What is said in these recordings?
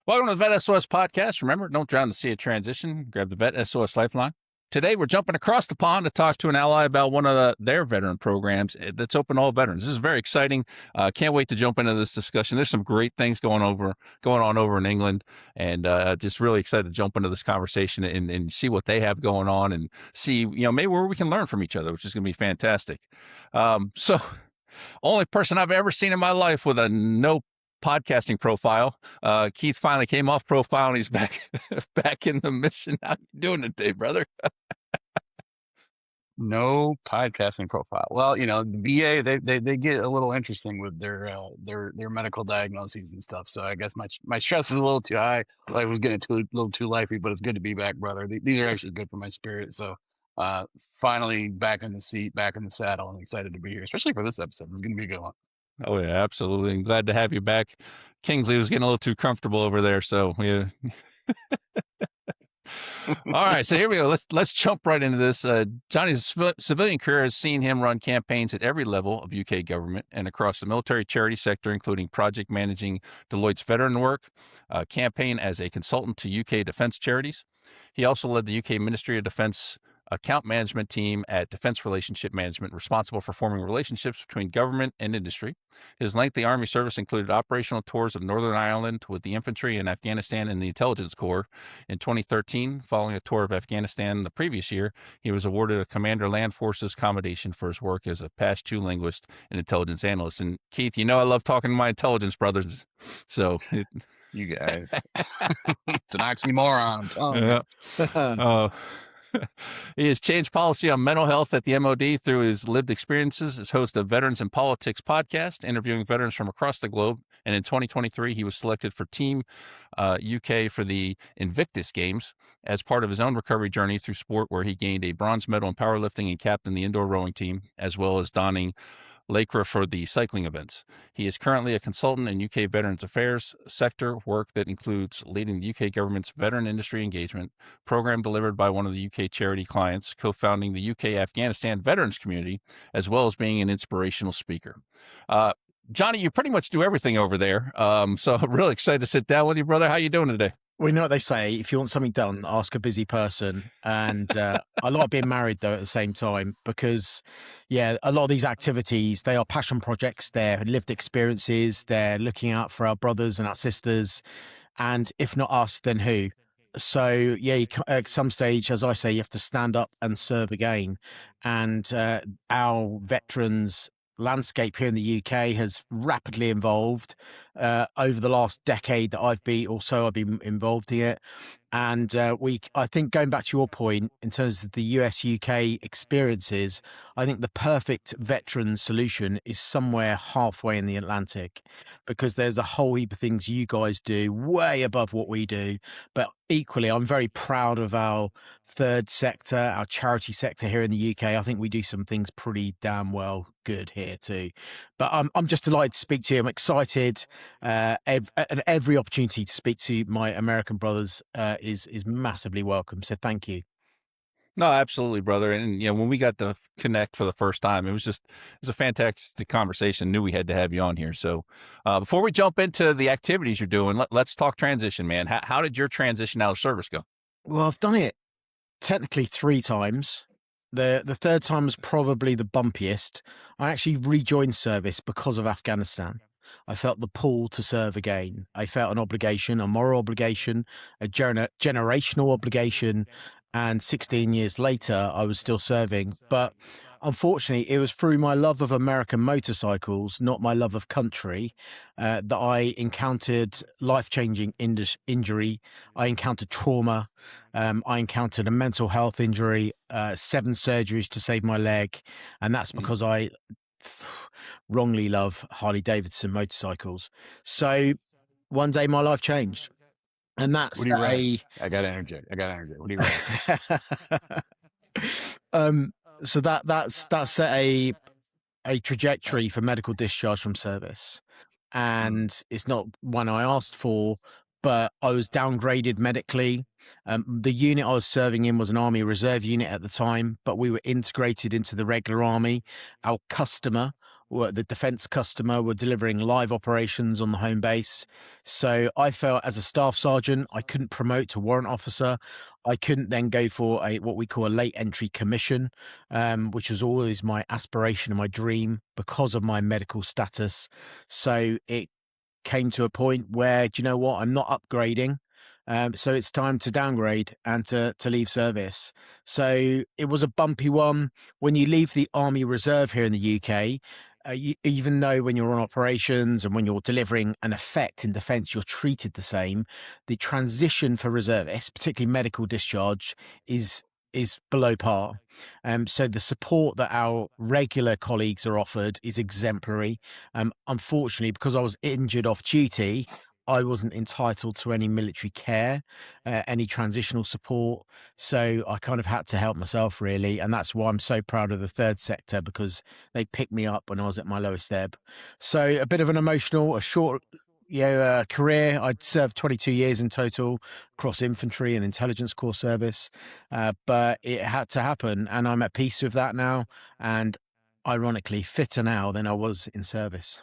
Welcome to the VET S.O.S podcast. Remember, don't drown the sea of transition. Grab the VET S.O.S Lifeline. Today, we're jumping across the pond to talk to an ally about one of their veteran programs that's open to all veterans. This is very exciting. Can't wait to jump into this discussion. There's some great things going on over in England, and just really excited to jump into this conversation and see what they have going on and see, maybe where we can learn from each other, which is going to be fantastic. So, only person I've ever seen in my life with a no podcasting profile. Keith finally came off profile and he's back back in the mission. How you doing today, brother? No podcasting profile. Well, the VA they get a little interesting with their medical diagnoses and stuff. So I guess my stress is a little too high. I was getting a little too lifey, but it's good to be back, brother. These are actually good for my spirit. So finally back in the seat, back in the saddle, and excited to be here, especially for this episode. It's going to be a good one. Oh yeah, absolutely. I'm glad to have you back. Kingsley was getting a little too comfortable over there, so yeah. All right, so here we go. Let's jump right into this. Jonny's civilian career has seen him run campaigns at every level of UK government and across the military charity sector, including project managing Deloitte's veteran work, campaign as a consultant to UK defence charities. He also led the UK Ministry of Defence account management team at Defense Relationship Management, responsible for forming relationships between government and industry. His lengthy Army service included operational tours of Northern Ireland with the infantry in Afghanistan and the Intelligence Corps. In 2013, following a tour of Afghanistan the previous year, he was awarded a Commander Land Forces commendation for his work as a Pashto linguist and intelligence analyst. And Keith, I love talking to my intelligence brothers. So you guys, it's an oxymoron. Yeah. He has changed policy on mental health at the MOD through his lived experiences as host of Veterans in Politics podcast, interviewing veterans from across the globe. And in 2023, he was selected for Team UK for the Invictus Games as part of his own recovery journey through sport, where he gained a bronze medal in powerlifting and captained the indoor rowing team, as well as donning lycra for the cycling events. He is currently a consultant in UK Veterans Affairs sector work that includes leading the UK government's veteran industry engagement program delivered by one of the UK charity clients, co-founding the UK Afghanistan Veterans Community, as well as being an inspirational speaker. Jonny, you pretty much do everything over there. So I'm really excited to sit down with you, brother. How you doing today? Well, you know what they say, if you want something done, ask a busy person. And I like being married, though, at the same time, because, a lot of these activities, they are passion projects, they're lived experiences, they're looking out for our brothers and our sisters. And if not us, then who? So, at some stage, as I say, you have to stand up and serve again. And our veterans landscape here in the UK has rapidly evolved over the last decade that I've been involved in it. And I think, going back to your point, in terms of the US UK experiences, I think the perfect veteran solution is somewhere halfway in the Atlantic, because there's a whole heap of things you guys do way above what we do. But equally, I'm very proud of our third sector, our charity sector here in the UK. I think we do some things pretty damn well good here too. But I'm just delighted to speak to you. I'm excited. And every opportunity to speak to my American brothers is massively welcome. So thank you. No, absolutely, brother. And when we got to connect for the first time, it was a fantastic conversation. Knew we had to have you on here. So before we jump into the activities you're doing, let's talk transition, man. How did your transition out of service go? Well, I've done it technically 3 times. The third time was probably the bumpiest. I actually rejoined service because of Afghanistan. I felt the pull to serve again. I felt an obligation, a moral obligation, a generational obligation. And 16 years later, I was still serving. But unfortunately, it was through my love of American motorcycles, not my love of country, that I encountered life-changing injury. I encountered trauma. I encountered a mental health injury, 7 surgeries to save my leg. And that's because I wrongly love Harley Davidson motorcycles. So one day my life changed. And that's what do you I got to interject. What do you so that's set a trajectory for medical discharge from service. And it's not one I asked for, but I was downgraded medically. The unit I was serving in was an Army Reserve unit at the time, but we were integrated into the regular Army. Our customer the defence customer were delivering live operations on the home base. So I felt as a staff sergeant, I couldn't promote to warrant officer. I couldn't then go for what we call a late entry commission, which was always my aspiration and my dream because of my medical status. So it came to a point where, do you know what? I'm not upgrading. So it's time to downgrade and to leave service. So it was a bumpy one. When you leave the Army Reserve here in the UK, even though when you're on operations and when you're delivering an effect in defence, you're treated the same, the transition for reservists, particularly medical discharge, is below par. So the support that our regular colleagues are offered is exemplary. Unfortunately, because I was injured off duty, I wasn't entitled to any military care, any transitional support. So I kind of had to help myself, really. And that's why I'm so proud of the third sector, because they picked me up when I was at my lowest ebb. So a bit of an emotional, a short career. I'd served 22 years in total across infantry and intelligence corps service, but it had to happen. And I'm at peace with that now. And ironically, fitter now than I was in service.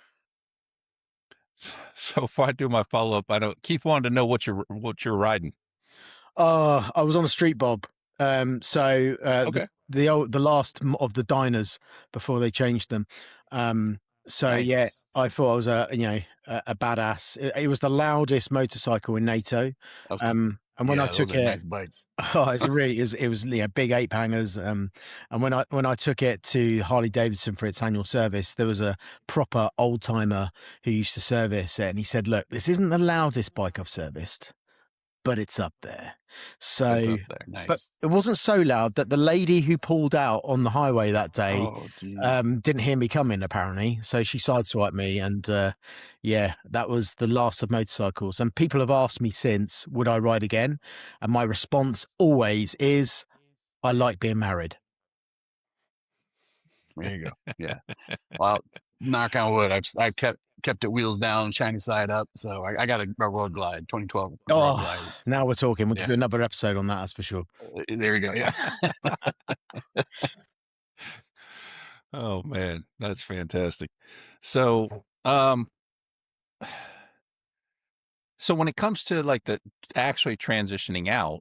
So before I do my follow up, I don't keep wanting to know what you're riding. I was on a street bob. Okay. The last of the diners before they changed them. Nice. Yeah, I thought I was a badass. It was the loudest motorcycle in NATO. And when I took it, nice bikes. oh, it was big 8 hangers. And when I took it to Harley Davidson for its annual service, there was a proper old timer who used to service it, and he said, "Look, this isn't the loudest bike I've serviced, but it's up there." So, It's up there. Nice. but it wasn't so loud that the lady who pulled out on the highway that day didn't hear me coming, apparently. So she sideswiped me, and that was the last of motorcycles. And people have asked me since, would I ride again? And my response always is, I like being married. There you go. Yeah. Well, knock on wood. I've kept it wheels down, shiny side up. So I got a road glide, 2012 road glide. Now we're talking. We can do another episode on that, that's for sure. There you go. Yeah. Oh man, that's fantastic. So, so when it comes to like the actually transitioning out,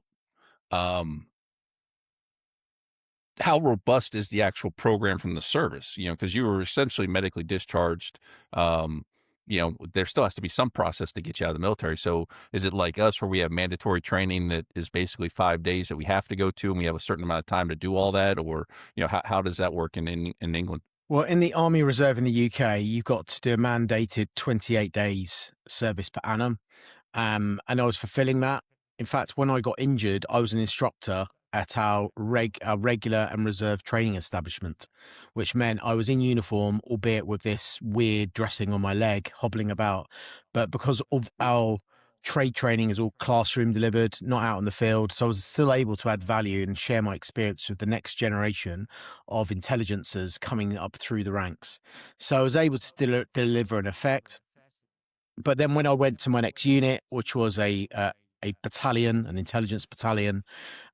how robust is the actual program from the service? Because you were essentially medically discharged. There still has to be some process to get you out of the military. So is it like us where we have mandatory training that is basically 5 days that we have to go to, and we have a certain amount of time to do all that? Or, how does that work in England? Well, in the Army Reserve in the UK, you've got to do a mandated 28 days service per annum. And I was fulfilling that. In fact, when I got injured, I was an instructor at our regular and reserve training establishment, which meant I was in uniform, albeit with this weird dressing on my leg, hobbling about. But because of our trade training is all classroom delivered, not out in the field, so I was still able to add value and share my experience with the next generation of intelligencers coming up through the ranks. So I was able to deliver an effect. But then when I went to my next unit, which was a battalion, an intelligence battalion,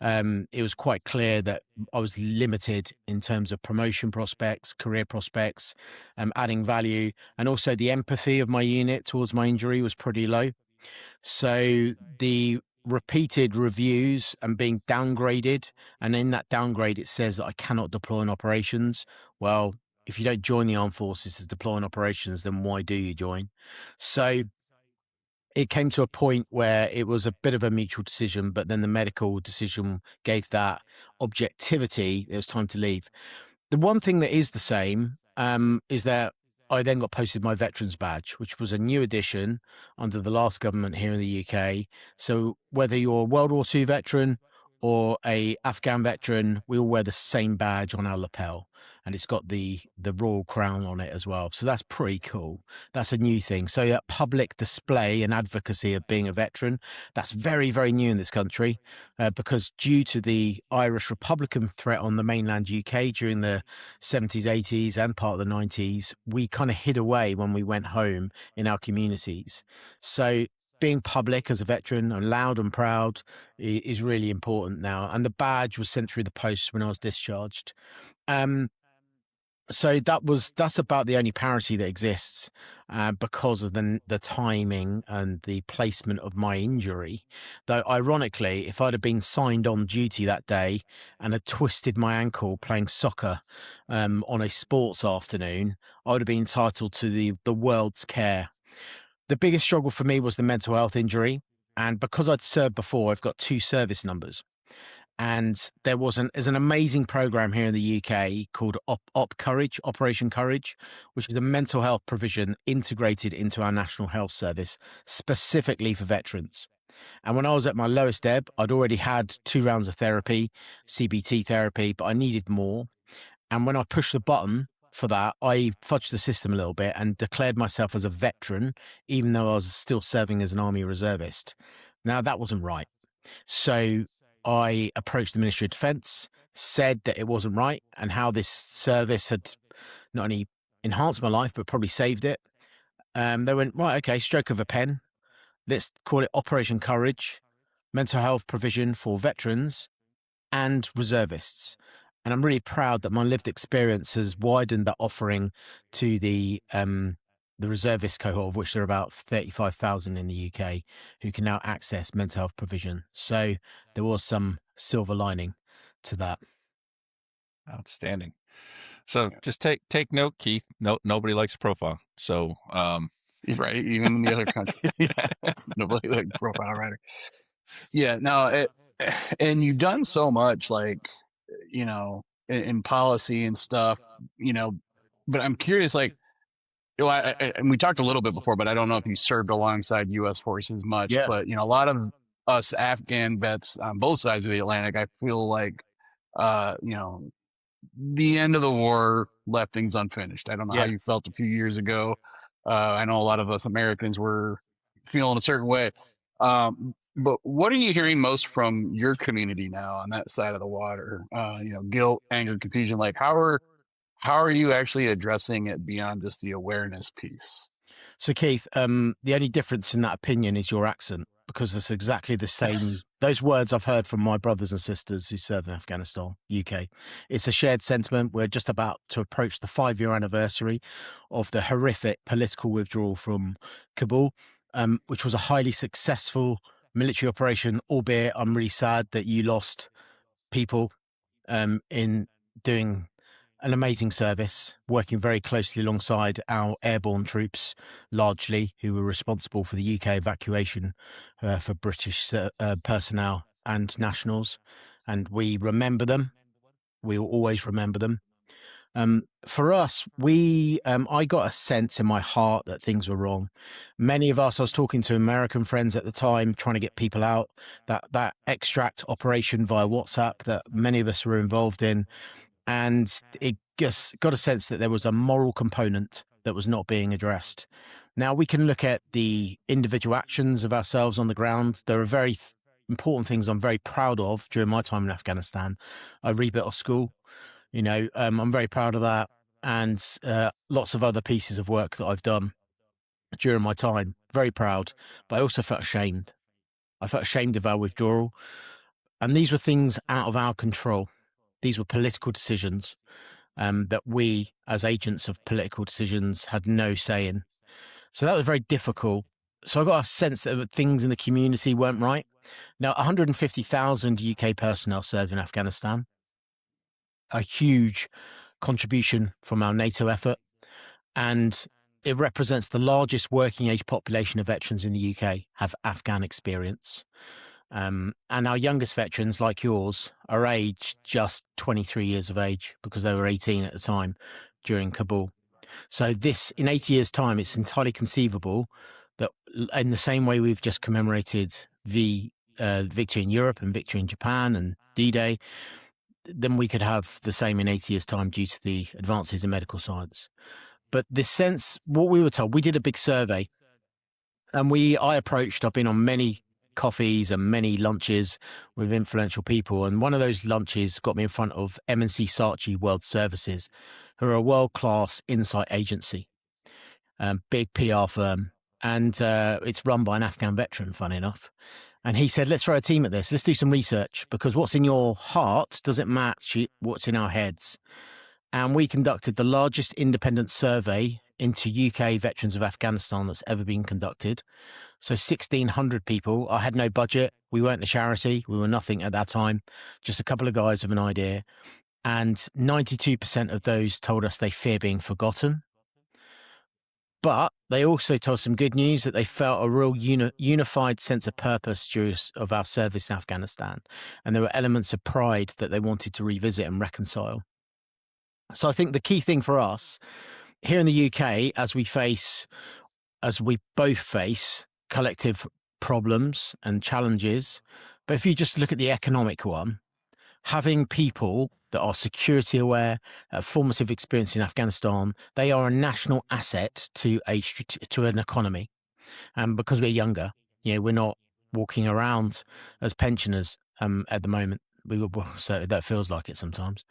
it was quite clear that I was limited in terms of promotion prospects, career prospects, adding value, and also the empathy of my unit towards my injury was pretty low. So the repeated reviews and being downgraded, and in that downgrade it says that I cannot deploy in operations. Well, if you don't join the armed forces to deploy in operations, then why do you join? So it came to a point where it was a bit of a mutual decision, but then the medical decision gave that objectivity. It was time to leave. The one thing that is the same is that I then got posted my veterans badge, which was a new addition under the last government here in the UK. So whether you're a World War II veteran or a Afghan veteran, we all wear the same badge on our lapel, and it's got the royal crown on it as well. So that's pretty cool. That's a new thing. So that public display and advocacy of being a veteran, that's very, very new in this country, because due to the Irish Republican threat on the mainland UK during the 70s, 80s and part of the 90s, we kind of hid away when we went home in our communities. So being public as a veteran and loud and proud is really important now. And the badge was sent through the post when I was discharged. So that's about the only parity that exists because of the timing and the placement of my injury. Though ironically, if I'd have been signed on duty that day and had twisted my ankle playing soccer on a sports afternoon, I would have been entitled to the world's care. The biggest struggle for me was the mental health injury, and because I'd served before, I've got 2 service numbers. And there's an amazing program here in the UK called Operation Courage, which is a mental health provision integrated into our National Health Service, specifically for veterans. And when I was at my lowest ebb, I'd already had 2 rounds of therapy, CBT therapy, but I needed more. And when I pushed the button for that, I fudged the system a little bit and declared myself as a veteran, even though I was still serving as an Army reservist. Now, that wasn't right. So I approached the Ministry of Defence, said that it wasn't right and how this service had not only enhanced my life, but probably saved it. They went, right, okay, stroke of a pen. Let's call it Operation Courage, mental health provision for veterans and reservists. And I'm really proud that my lived experience has widened that offering to the reservist cohort, of which there are about 35,000 in the UK, who can now access mental health provision. So there was some silver lining to that. Outstanding. So just take note, Keith. No, nobody likes a profile. So right, even in the other country, nobody like profile writer. Yeah, no, and you've done so much, like, you know, in policy and stuff, you know. But I'm curious, like, you know, and we talked a little bit before, but I don't know if you served alongside U.S. forces much. Yeah. But, you know, a lot of us Afghan vets on both sides of the Atlantic, I feel like, you know, the end of the war left things unfinished. I don't know how you felt a few years ago. I know a lot of us Americans were feeling a certain way. But what are you hearing most from your community now on that side of the water? You know, guilt, anger, confusion. Like, how are you actually addressing it beyond just the awareness piece? So Keith, the only difference in that opinion is your accent, because it's exactly the same. Those words I've heard from my brothers and sisters who serve in Afghanistan, UK. It's a shared sentiment. We're just about to approach the 5-year anniversary of the horrific political withdrawal from Kabul, which was a highly successful military operation, albeit I'm really sad that you lost people in doing an amazing service, working very closely alongside our airborne troops, largely, who were responsible for the UK evacuation for British personnel and nationals. And we remember them. We will always remember them. For us, I got a sense in my heart that things were wrong. Many of us, I was talking to American friends at the time, trying to get people out, that extract operation via WhatsApp that many of us were involved in. And it just got a sense that there was a moral component that was not being addressed. Now, we can look at the individual actions of ourselves on the ground. There are very important things I'm very proud of during my time in Afghanistan. I rebuilt a school, you know, I'm very proud of that. And lots of other pieces of work that I've done during my time. Very proud. But I also felt ashamed. I felt ashamed of our withdrawal. And these were things out of our control. These were political decisions that we, as agents of political decisions, had no say in. So that was very difficult. So I got a sense that things in the community weren't right. Now, 150,000 UK personnel served in Afghanistan, a huge contribution from our NATO effort, and it represents the largest working age population of veterans in the UK have Afghan experience. And our youngest veterans, like yours, are aged just 23 years of age because they were 18 at the time during Kabul. So this, in 80 years' time, it's entirely conceivable that in the same way we've just commemorated victory in Europe and victory in Japan and D-Day, then we could have the same in 80 years' time due to the advances in medical science. But this sense, what we were told, we did a big survey, and I've been on many coffees and many lunches with influential people, and one of those lunches got me in front of M&C Saatchi World Services, who are a world-class insight agency, big PR firm, and it's run by an Afghan veteran, funny enough. And he said, let's throw a team at this. Let's do some research, because what's in your heart doesn't match what's in our heads. And we conducted the largest independent survey into UK veterans of Afghanistan that's ever been conducted. So 1,600 people. I had no budget. We weren't a charity. We were nothing at that time, just a couple of guys with an idea. And 92% of those told us they fear being forgotten. But they also told some good news that they felt a real unified sense of purpose of our service in Afghanistan. And there were elements of pride that they wanted to revisit and reconcile. So I think the key thing for us here in the UK, as we both face collective problems and challenges, but if you just look at the economic one, having people that are security aware, formative experience in Afghanistan, they are a national asset to an economy. And because we're younger, we're not walking around as pensioners at the moment. So that feels like it sometimes.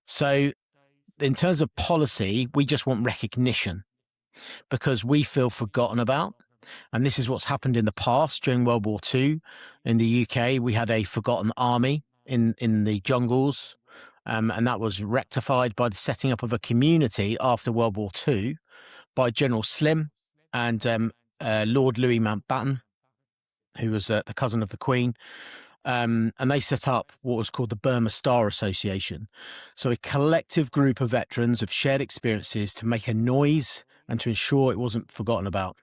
So in terms of policy, we just want recognition because we feel forgotten about. And this is what's happened in the past. During World War II in the UK, we had a forgotten army in the jungles. And that was rectified by the setting up of a community after World War II by General Slim and Lord Louis Mountbatten, who was the cousin of the Queen. And they set up what was called the Burma Star Association. So a collective group of veterans of shared experiences to make a noise and to ensure it wasn't forgotten about.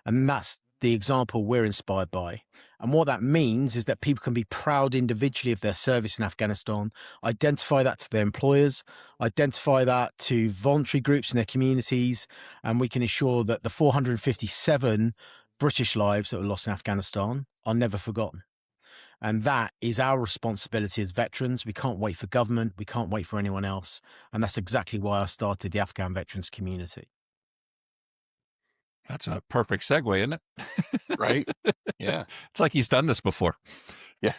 And that's the example we're inspired by. And what that means is that people can be proud individually of their service in Afghanistan, identify that to their employers, identify that to voluntary groups in their communities, and we can ensure that the 457 British lives that were lost in Afghanistan are never forgotten. And that is our responsibility as veterans. We can't wait for government. We can't wait for anyone else. And that's exactly why I started the Afghan Veterans Community. That's a perfect segue, isn't it? Right? Yeah. It's like he's done this before. Yeah.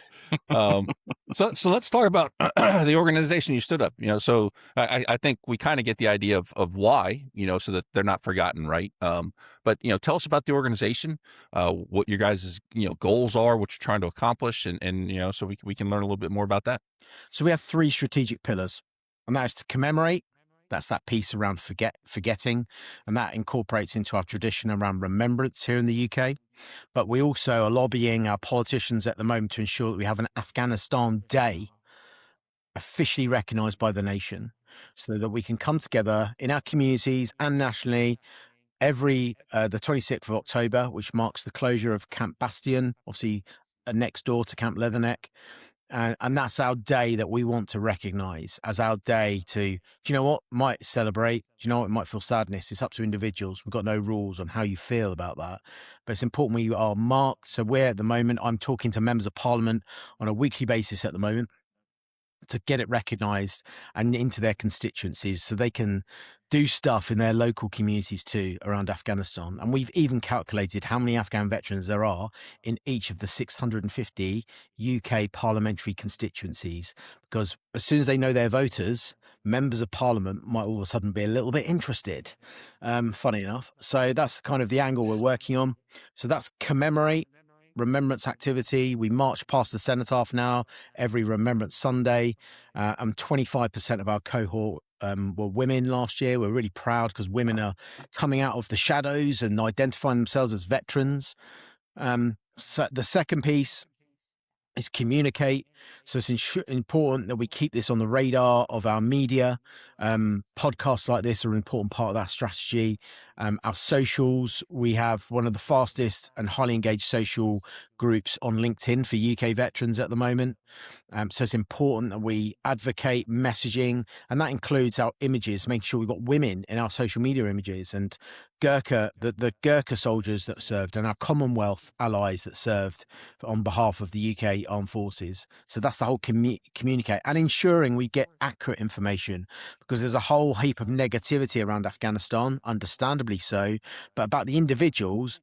So let's talk about the organization you stood up. So I think we kind of get the idea of why, so that they're not forgotten, right? But tell us about the organization, what your guys' goals are, what you're trying to accomplish, and so we can learn a little bit more about that. So we have 3 strategic pillars, and that is to commemorate. That's that piece around forgetting, and that incorporates into our tradition around remembrance here in the UK. But we also are lobbying our politicians at the moment to ensure that we have an Afghanistan Day officially recognised by the nation so that we can come together in our communities and nationally every the 26th of October, which marks the closure of Camp Bastion, obviously next door to Camp Leatherneck. And that's our day that we want to recognise as our day to, do you know what, might celebrate, do you know what, it might feel sadness. It's up to individuals. We've got no rules on how you feel about that. But it's important we are marked. So we're at the moment, I'm talking to members of parliament on a weekly basis at the moment to get it recognised and into their constituencies so they can do stuff in their local communities too around Afghanistan. And we've even calculated how many Afghan veterans there are in each of the 650 UK parliamentary constituencies, because as soon as they know their voters, members of parliament might all of a sudden be a little bit interested, funny enough. So that's kind of the angle we're working on. So that's commemorate, remembrance activity. We march past the cenotaph now every Remembrance Sunday, and 25% of our cohort were women last year. We're really proud because women are coming out of the shadows and identifying themselves as veterans. So the second piece is communicate. So it's important that we keep this on the radar of our media. Podcasts like this are an important part of that strategy. Our socials, we have one of the fastest and highly engaged social groups on LinkedIn for UK veterans at the moment. So it's important that we advocate messaging, and that includes our images, making sure we've got women in our social media images, and Gurkha, the Gurkha soldiers that served, and our Commonwealth allies that served on behalf of the UK Armed Forces. So that's the whole communicate, and ensuring we get accurate information, because there's a whole heap of negativity around Afghanistan, understandably so, but about the individuals,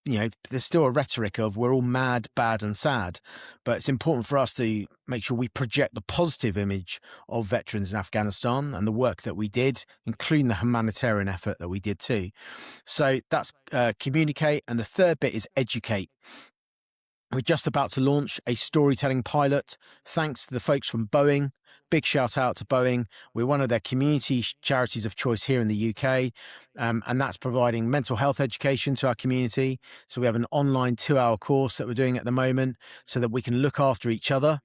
there's still a rhetoric of we're all mad, bad and sad. But it's important for us to make sure we project the positive image of veterans in Afghanistan and the work that we did, including the humanitarian effort that we did too. So that's communicate. And the third bit is educate. We're just about to launch a storytelling pilot, thanks to the folks from Boeing, big shout out to Boeing. We're one of their community charities of choice here in the UK, and that's providing mental health education to our community. So we have an online 2-hour course that we're doing at the moment so that we can look after each other.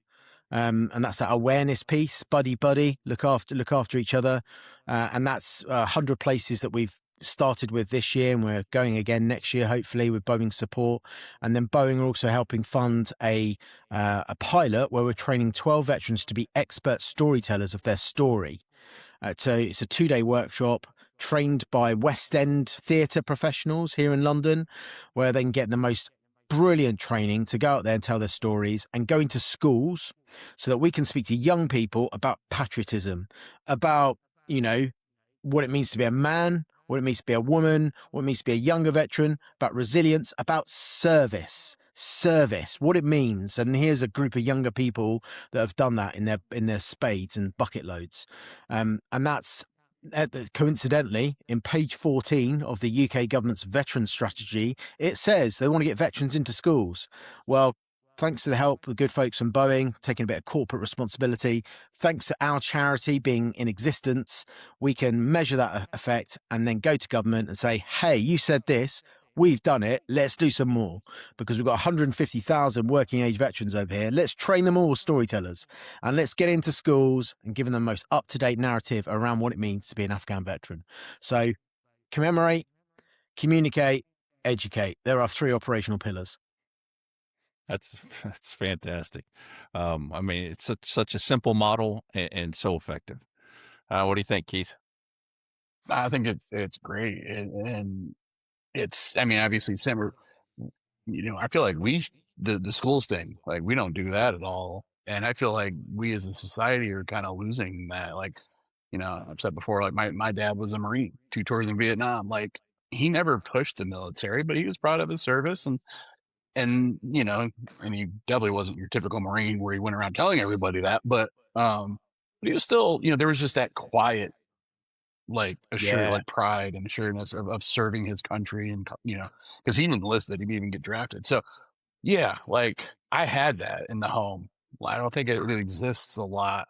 And that's that awareness piece, buddy, look after each other. And that's 100 places that we've started with this year, and we're going again next year, hopefully, with Boeing support. And then Boeing are also helping fund a pilot where we're training 12 veterans to be expert storytellers of their story. So it's a 2-day workshop trained by West End theatre professionals here in London, where they can get the most brilliant training to go out there and tell their stories, and go into schools so that we can speak to young people about patriotism, about, what it means to be a man, what it means to be a woman, what it means to be a younger veteran, about resilience, about service, what it means. And here's a group of younger people that have done that in their spades and bucket loads. And that's coincidentally in page 14 of the UK government's veteran strategy. It says they want to get veterans into schools. Well, thanks to the help of the good folks from Boeing, taking a bit of corporate responsibility, thanks to our charity being in existence, we can measure that effect and then go to government and say, hey, you said this, we've done it, let's do some more, because we've got 150,000 working age veterans over here. Let's train them all as storytellers, and let's get into schools and give them the most up-to-date narrative around what it means to be an Afghan veteran. So commemorate, communicate, educate. There are 3 operational pillars. That's fantastic. It's such a simple model and so effective. What do you think, Keith? I think it's great, and it's, obviously similar. I feel like the schools thing, like, we don't do that at all, and I feel like we as a society are kind of losing that. Like, I've said before, like, my dad was a Marine, 2 tours in Vietnam. Like, he never pushed the military, but he was proud of his service, and he definitely wasn't your typical Marine where he went around telling everybody that, but he was still, there was just that quiet, like, like pride and assuredness of serving his country, and because he even enlisted, he'd even get drafted. So yeah, like, I had that in the home. I don't think it really exists a lot,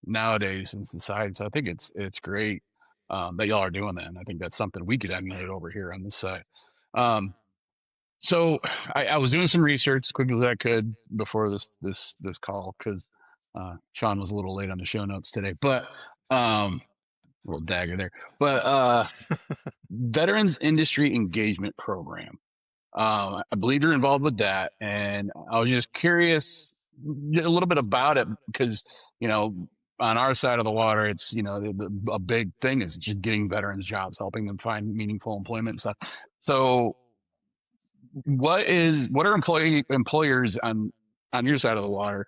nowadays in society. So I think it's great that y'all are doing that, and I think that's something we could emulate over here on this side. So I was doing some research as quickly as I could before this call, because Sean was a little late on the show notes today, but a little dagger there. But Veterans Industry Engagement Program. I believe you're involved with that, and I was just curious a little bit about it, because on our side of the water, it's a big thing is just getting veterans jobs, helping them find meaningful employment and stuff. So what are employers on your side of the water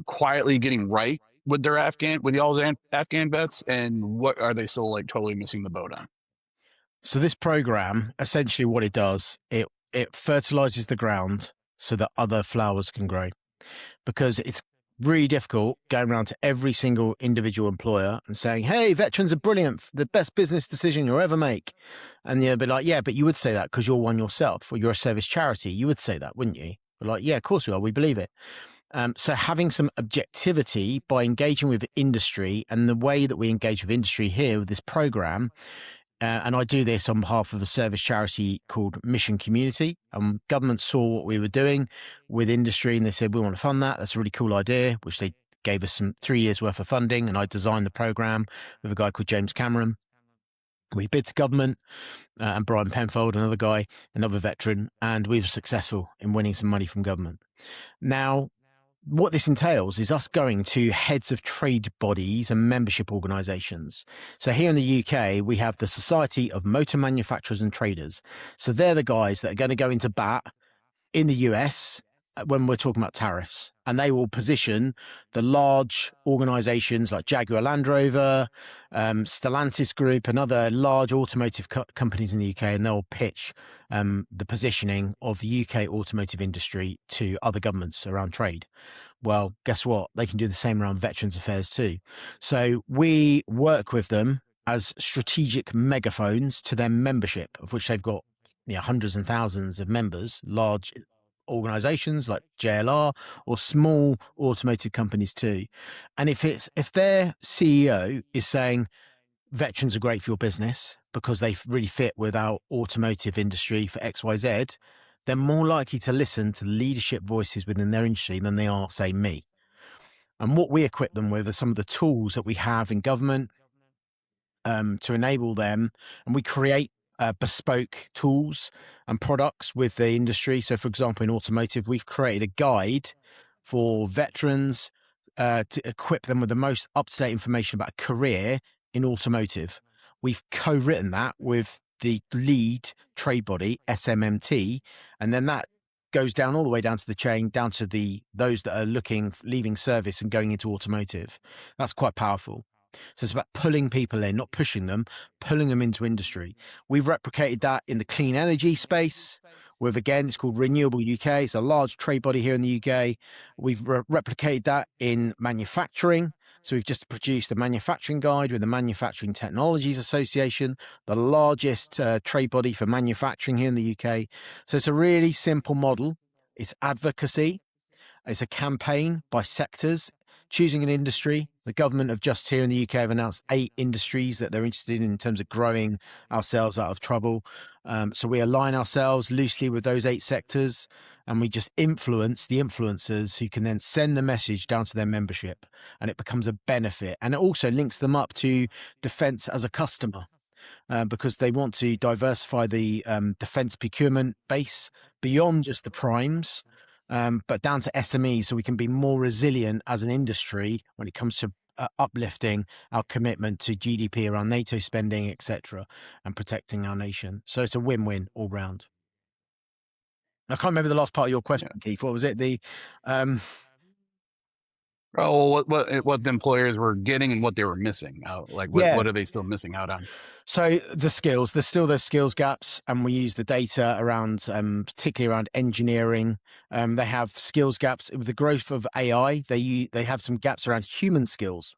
quietly getting right with their y'all's Afghan vets, and what are they still, like, totally missing the boat on? So this program, essentially what it does, it fertilizes the ground so that other flowers can grow, because it's really difficult going around to every single individual employer and saying, hey, veterans are brilliant, the best business decision you'll ever make. And you'll be like, yeah, but you would say that because you're one yourself, or you're a service charity. You would say that, wouldn't you? We're like, yeah, of course we are. We believe it. So having some objectivity by engaging with industry, and the way that we engage with industry here with this program, and I do this on behalf of a service charity called Mission Community. Government saw what we were doing with industry, and they said, we want to fund that. That's a really cool idea, which they gave us some 3 years worth of funding. And I designed the program with a guy called James Cameron. We bid to government, and Brian Penfold, another guy, another veteran, and we were successful in winning some money from government. Now, what this entails is us going to heads of trade bodies and membership organisations. So here in the UK, we have the Society of Motor Manufacturers and Traders. So they're the guys that are going to go into bat in the US when we're talking about tariffs. And they will position the large organisations like Jaguar Land Rover, Stellantis Group, and other large automotive companies in the UK, and they'll pitch the positioning of the UK automotive industry to other governments around trade. Well, guess what? They can do the same around veterans affairs too. So we work with them as strategic megaphones to their membership, of which they've got hundreds and thousands of members, large organizations like JLR or small automotive companies too. And if their CEO is saying veterans are great for your business because they really fit with our automotive industry for XYZ, they're more likely to listen to leadership voices within their industry than they are, say, me. And what we equip them with are some of the tools that we have in government to enable them. And we create bespoke tools and products with the industry. So, for example, in automotive, we've created a guide for veterans to equip them with the most up-to-date information about a career in automotive. We've co-written that with the lead trade body, SMMT, and then that goes down all the way down to the chain, down to those that are leaving service and going into automotive. That's quite powerful. So it's about pulling people in, not pushing them, pulling them into industry. We've replicated that in the clean energy space with, again, it's called Renewable UK. It's a large trade body here in the UK. We've replicated that in manufacturing. So we've just produced a manufacturing guide with the Manufacturing Technologies Association, the largest trade body for manufacturing here in the UK. So it's a really simple model. It's advocacy. It's a campaign by sectors, choosing an industry. The government have just here in the UK have announced 8 industries that they're interested in terms of growing ourselves out of trouble. So we align ourselves loosely with those 8 sectors, and we just influence the influencers who can then send the message down to their membership, and it becomes a benefit. And it also links them up to defence as a customer. Because they want to diversify the defence procurement base beyond just the primes, but down to SMEs, so we can be more resilient as an industry when it comes to uplifting our commitment to GDP around NATO spending, etc., and protecting our nation. So it's a win-win all round. I can't remember the last part of your question, Keith. What was it? What the employers were getting and what they were missing out. What are they still missing out on? So the skills, there's still those skills gaps, and we use the data around, particularly around engineering. They have skills gaps with the growth of AI. They have some gaps around human skills,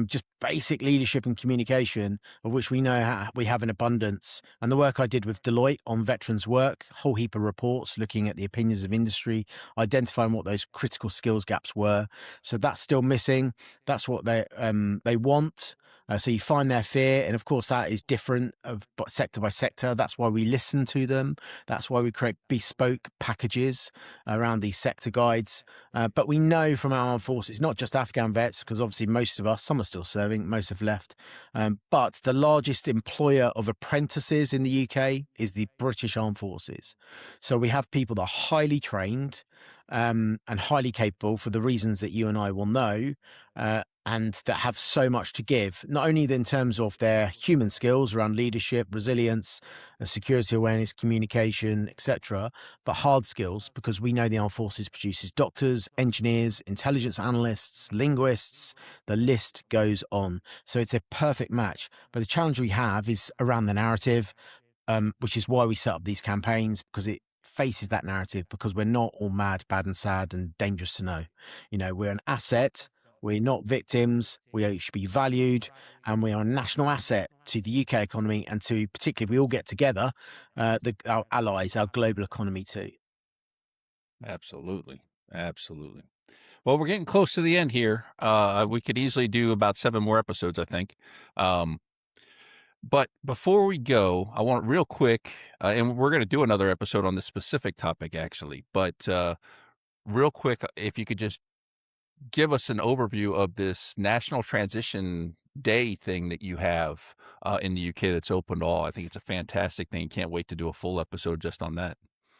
just basic leadership and communication, of which we know we have in abundance. And the work I did with Deloitte on veterans work, a whole heap of reports looking at the opinions of industry, identifying what those critical skills gaps were. So that's still missing. That's what they want. So you find their fear, and of course that is different sector by sector. That's why we listen to them. That's why we create bespoke packages around these sector guides. But we know from our armed forces, not just Afghan vets, because obviously most of us, some are still serving, most have left. But the largest employer of apprentices in the UK is the British Armed Forces. So we have people that are highly trained and highly capable for the reasons that you and I will know, and that have so much to give, not only in terms of their human skills around leadership, resilience, security awareness, communication, etc., but hard skills, because we know the Armed Forces produces doctors, engineers, intelligence analysts, linguists, the list goes on. So it's a perfect match. But the challenge we have is around the narrative, which is why we set up these campaigns, because it faces that narrative, because we're not all mad, bad and sad and dangerous to know. We're an asset. We're not victims. We should be valued, and we are a national asset to the UK economy, and to particularly, if we all get together, our allies, our global economy too. Absolutely. Well, we're getting close to the end here. We could easily do about 7 more episodes, I think. But before we go, I want real quick, and we're going to do another episode on this specific topic, actually. But real quick, if you could just give us an overview of this National Transition Day thing that you have in the UK that's open to all. I think it's a fantastic thing. Can't wait to do a full episode just on that.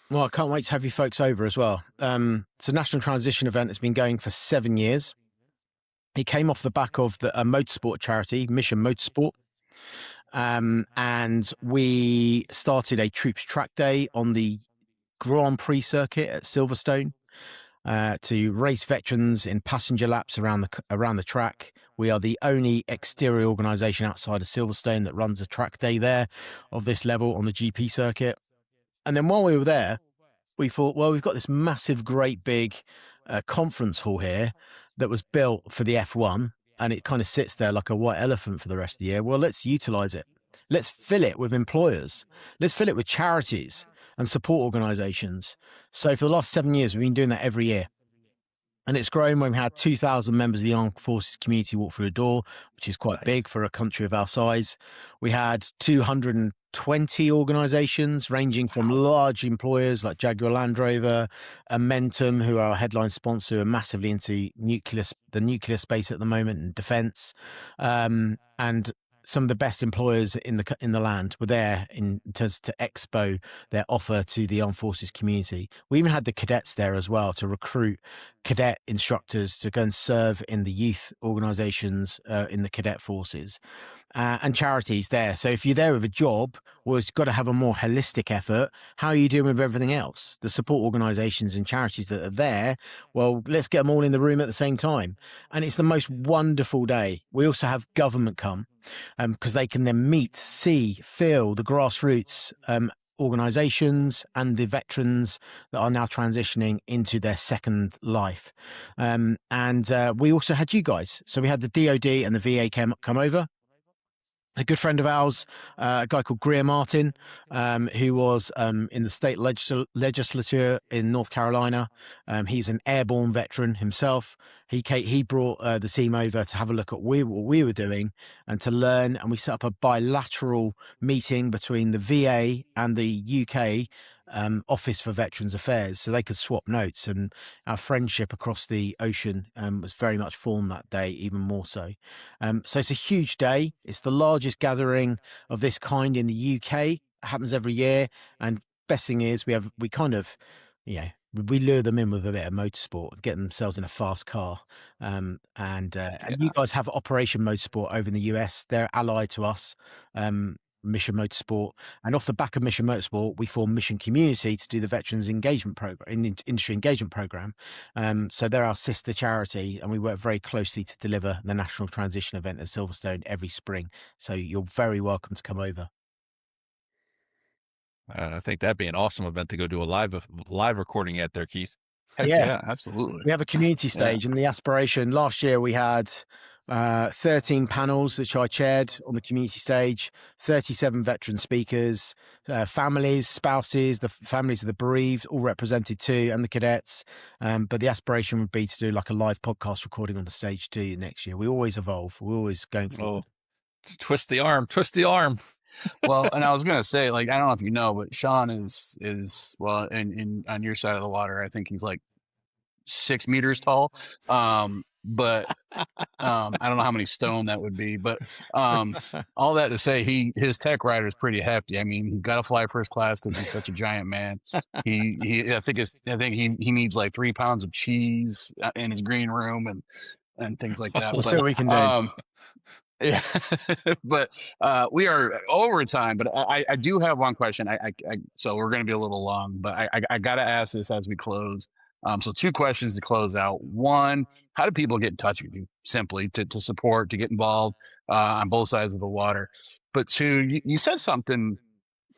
Well, I can't wait to have you folks over as well. It's a national transition event that's been going for 7 years. It came off the back of a motorsport charity, Mission Motorsport. And we started a troops track day on the Grand Prix circuit at Silverstone to race veterans in passenger laps around the track. We are the only exterior organisation outside of Silverstone that runs a track day there of this level on the GP circuit. And then while we were there, we thought, well, we've got this massive, great big conference hall here that was built for the F1, and it kind of sits there like a white elephant for the rest of the year. Well, let's utilise it. Let's fill it with employers. Let's fill it with charities. and support organisations. So for the last 7 years, we've been doing that every year. And it's grown when we had 2,000 members of the armed forces community walk through the door, which is quite big for a country of our size. We had 220 organisations ranging from large employers like Jaguar Land Rover, Amentum, who are our headline sponsor, are massively into the nuclear space at the moment, and defence, and some of the best employers in the land were there in terms to expo their offer to the armed forces community. We even had the cadets there as well to recruit cadet instructors to go and serve in the youth organisations in the cadet forces, and charities there. So if you're there with a job, well, it's got to have a more holistic effort. How are you doing with everything else? The support organisations and charities that are there, well, let's get them all in the room at the same time. And it's the most wonderful day. We also have government come, because they can then meet, see, feel the grassroots organisations and the veterans that are now transitioning into their second life. And we also had you guys. So we had the DOD and the VA come over. A good friend of ours, a guy called Greer Martin, who was in the state legislature in North Carolina. He's an airborne veteran himself. He brought the team over to have a look at what we were doing and to learn. And we set up a bilateral meeting between the VA and the UK Office for Veterans Affairs, so they could swap notes, and our friendship across the ocean was very much formed that day, even more so. So it's a huge day. It's the largest gathering of this kind in the UK. It happens every year, and best thing is we we lure them in with a bit of motorsport, get themselves in a fast car. And you guys have Operation Motorsport over in the US. They're allied to us, Mission Motorsport. And off the back of Mission Motorsport, we formed Mission Community to do the Veterans Engagement Program, Industry Engagement Program. So they're our sister charity, and we work very closely to deliver the National Transition event at Silverstone every spring. So you're very welcome to come over. I think that'd be an awesome event to go do a live recording at there, Keith. Heck yeah, absolutely. We have a community stage, and the aspiration last year we had 13 panels which I chaired on the community stage, 37 veteran speakers, families, spouses, the families of the bereaved, all represented too, and the cadets. But the aspiration would be to do like a live podcast recording on the stage too next year. We always evolve. We're always going forward. Twist the arm. Well, and I was gonna say, like, I don't know if you know, but Sean is well, in on your side of the water, I think he's like 6 meters tall. But I don't know how many stone that would be, but all that to say, his tech rider is pretty hefty. I mean, he's got to fly first class because he's such a giant man. I think he needs like 3 pounds of cheese in his green room and things like that. We'll see what we can do. Yeah, but we are over time. But I do have one question. So we're going to be a little long, but I got to ask this as we close. So 2 questions to close out. One, how do people get in touch with you? Simply to support, to get involved on both sides of the water. But 2, you said something.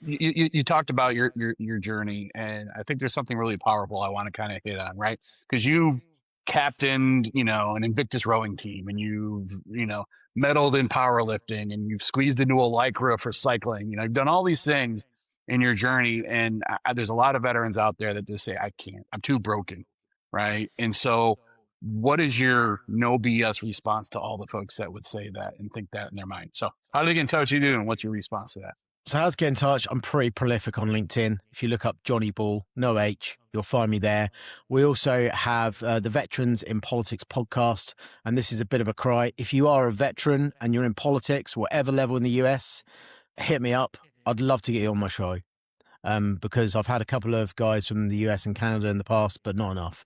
You talked about your journey, and I think there's something really powerful I want to kind of hit on, right? Because you've captained, an Invictus rowing team, and you've, medaled in powerlifting, and you've squeezed into a Lycra for cycling. You've done all these things in your journey, and there's a lot of veterans out there that just say, I can't, I'm too broken, right? And so what is your no BS response to all the folks that would say that and think that in their mind? So how do they get in touch with you, and what's your response to that? So how to get in touch? I'm pretty prolific on LinkedIn. If you look up Jonny Ball, no H, you'll find me there. We also have the Veterans in Politics podcast, and this is a bit of a cry. If you are a veteran and you're in politics, whatever level in the US, hit me up. I'd love to get you on my show, because I've had a couple of guys from the US and Canada in the past, but not enough.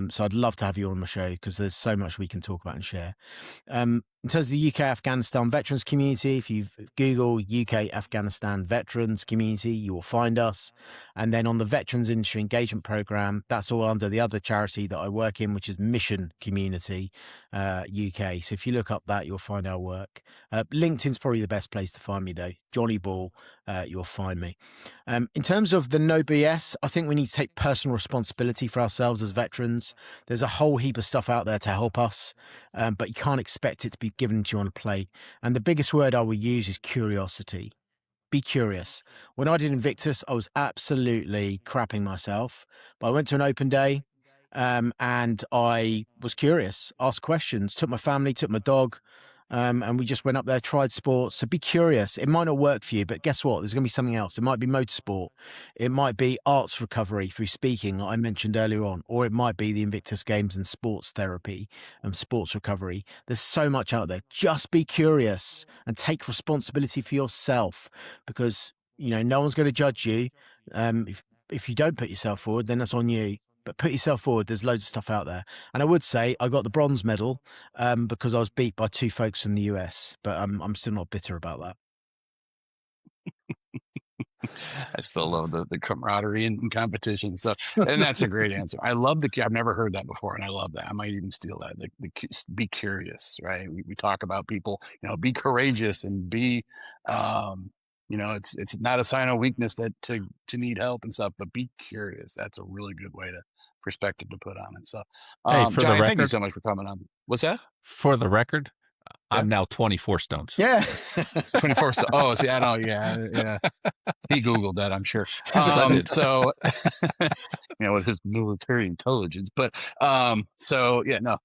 So I'd love to have you on my show because there's so much we can talk about and share. In terms of the UK Afghanistan Veterans Community, if you Google UK Afghanistan Veterans Community, you will find us. And then on the Veterans Industry Engagement Program, that's all under the other charity that I work in, which is Mission Community UK. So if you look up that, you'll find our work. LinkedIn's probably the best place to find me, though. Jonny Ball, you'll find me. In terms of the no BS, I think we need to take personal responsibility for ourselves as veterans. There's a whole heap of stuff out there to help us, but you can't expect it to be given to you on a plate. And the biggest word I will use is curiosity. be curious. When I did Invictus, I was absolutely crapping myself, but I went to an open day, and I was curious, asked questions, took my family, took my dog, and we just went up there, tried sports. So be curious. It might not work for you, but guess what? There's going to be something else. It might be motorsport. It might be arts recovery through speaking, like I mentioned earlier on, or it might be the Invictus Games and sports therapy and sports recovery. There's so much out there. Just be curious and take responsibility for yourself, because, you know, no one's going to judge you. If you don't put yourself forward, then that's on you. But put yourself forward. There's loads of stuff out there. And I would say I got the bronze medal because I was beat by 2 folks from the US, but I'm still not bitter about that. I still love the camaraderie and competition. So, and that's a great answer. I love I've never heard that before, and I love that. I might even steal that. Be curious, right? We talk about people, you know, be courageous and be, you know, it's not a sign of weakness that to need help and stuff, but be curious. That's a really good way to perspective to put on it. So, Hey, for the Johnny, thank you record- so much for coming on. What's that? For the record, Yeah. I'm now 24 stones. Yeah. 24 stones. Oh, see, I know. Yeah. He Googled that, I'm sure. Yes, I did. So, you know, with his military intelligence. But, so yeah, no.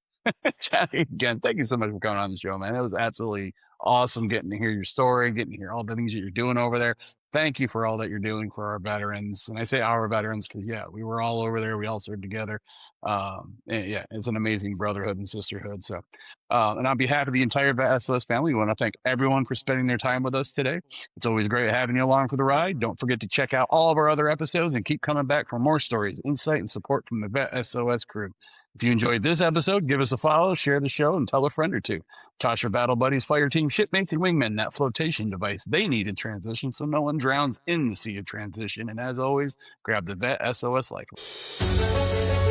Johnny, again, thank you so much for coming on the show, man. It was absolutely awesome getting to hear your story, getting to hear all the things that you're doing over there. Thank you for all that you're doing for our veterans. And I say our veterans because, yeah, we were all over there. We all served together. And yeah, it's an amazing brotherhood and sisterhood. So, and on behalf of the entire VET S.O.S family, we want to thank everyone for spending their time with us today. It's always great having you along for the ride. Don't forget to check out all of our other episodes and keep coming back for more stories, insight, and support from the VET S.O.S crew. If you enjoyed this episode, give us a follow, share the show, and tell a friend or two. Toss your battle buddies, fire team, shipmates, and wingmen that flotation device they need in transition so no one drowns in the sea of transition. And as always, grab the VET S.O.S Lifeline.